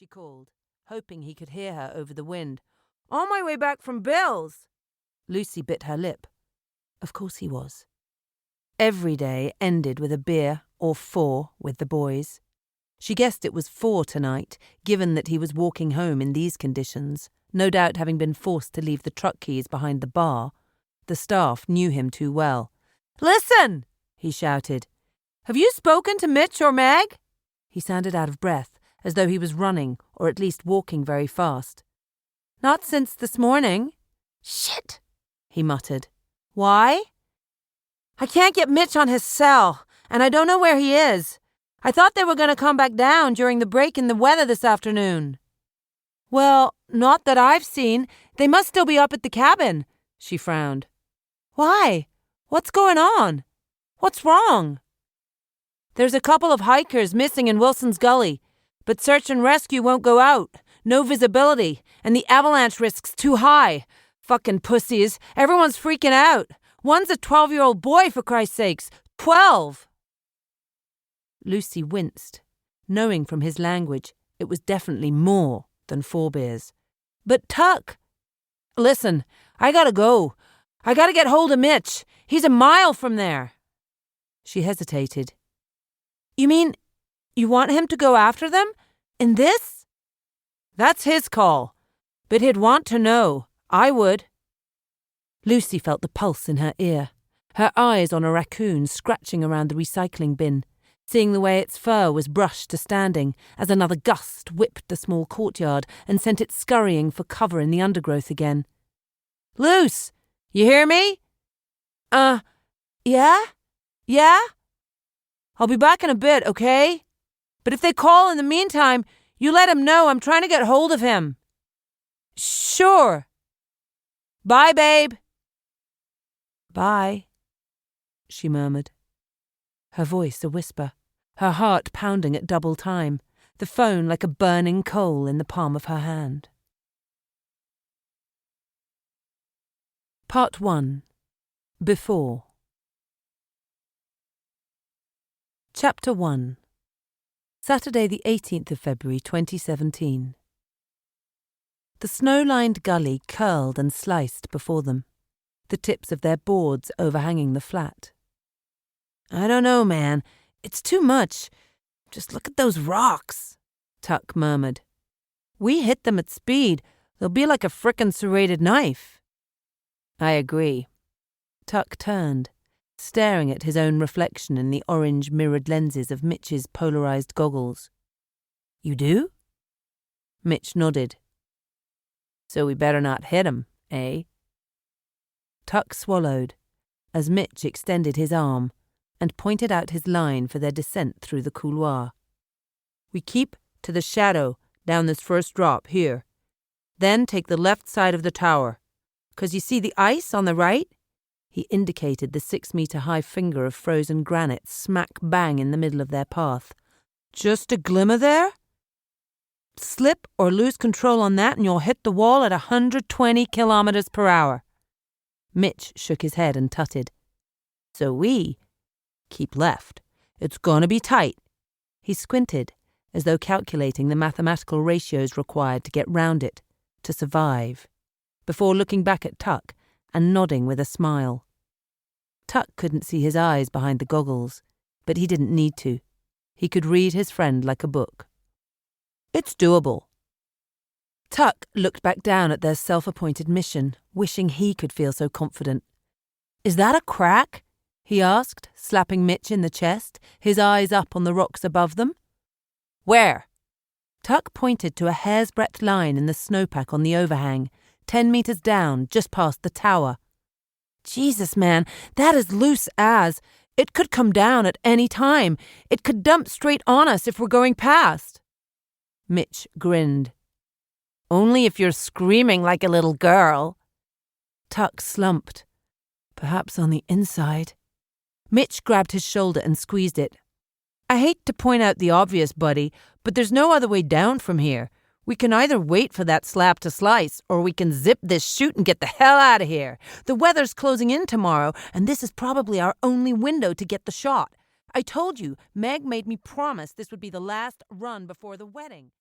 she called, hoping he could hear her over the wind. On my way back from Bill's. Lucy bit her lip. Of course he was. Every day ended with a beer or 4 with the boys. She guessed it was 4 tonight, given that he was walking home in these conditions, no doubt having been forced to leave the truck keys behind the bar. The staff knew him too well. Listen, he shouted. Have you spoken to Mitch or Meg? He sounded out of breath, as though he was running, or at least walking very fast. Not since this morning. Shit, he muttered. Why? I can't get Mitch on his cell, and I don't know where he is. I thought they were going to come back down during the break in the weather this afternoon. Well, not that I've seen. They must still be up at the cabin, she frowned. Why? What's going on? What's wrong? There's a couple of hikers missing in Wilson's Gully, but search and rescue won't go out. No visibility, and the avalanche risk's too high. Fucking pussies. Everyone's freaking out. One's a 12-year-old boy, for Christ's sakes. 12! Lucy winced, knowing from his language it was definitely more than 4 beers. But Tuck! Listen, I gotta go. I gotta get hold of Mitch. He's a mile from there. She hesitated. You mean you want him to go after them? In this? That's his call. But he'd want to know. I would. Lucy felt the pulse in her ear, her eyes on a raccoon scratching around the recycling bin, seeing the way its fur was brushed to standing as another gust whipped the small courtyard and sent it scurrying for cover in the undergrowth again. Luce, you hear me? Yeah? Yeah? I'll be back in a bit, okay? But if they call in the meantime, you let him know I'm trying to get hold of him. Sure. Bye, babe. Bye, she murmured. Her voice a whisper, her heart pounding at double time, the phone like a burning coal in the palm of her hand. Part 1. Before. Chapter 1. Saturday the 18th of February 2017. The snow-lined gully curled and sliced before them, the tips of their boards overhanging the flat. I don't know, man. It's too much. Just look at those rocks, Tuck murmured. We hit them at speed. They'll be like a frickin' serrated knife. I agree. Tuck turned, staring at his own reflection in the orange mirrored lenses of Mitch's polarized goggles. You do? Mitch nodded. So we better not hit 'em, eh? Tuck swallowed, as Mitch extended his arm and pointed out his line for their descent through the couloir. We keep to the shadow down this first drop here, then take the left side of the tower. 'Cause you see the ice on the right? He indicated the 6-meter-high finger of frozen granite smack bang in the middle of their path. Just a glimmer there? Slip or lose control on that and you'll hit the wall at 120 kilometers per hour. Mitch shook his head and tutted. So we keep left. It's gonna be tight. He squinted, as though calculating the mathematical ratios required to get round it, to survive, before looking back at Tuck and nodding with a smile. Tuck couldn't see his eyes behind the goggles, but he didn't need to. He could read his friend like a book. It's doable. Tuck looked back down at their self-appointed mission, wishing he could feel so confident. Is that a crack? He asked, slapping Mitch in the chest, his eyes up on the rocks above them. Where? Tuck pointed to a hair's-breadth line in the snowpack on the overhang, 10 meters down, just past the tower. Jesus, man, that is loose as. It could come down at any time. It could dump straight on us if we're going past. Mitch grinned. Only if you're screaming like a little girl. Tuck slumped. Perhaps on the inside. Mitch grabbed his shoulder and squeezed it. I hate to point out the obvious, buddy, but there's no other way down from here. We can either wait for that slab to slice, or we can zip this chute and get the hell out of here. The weather's closing in tomorrow, and this is probably our only window to get the shot. I told you, Meg made me promise this would be the last run before the wedding.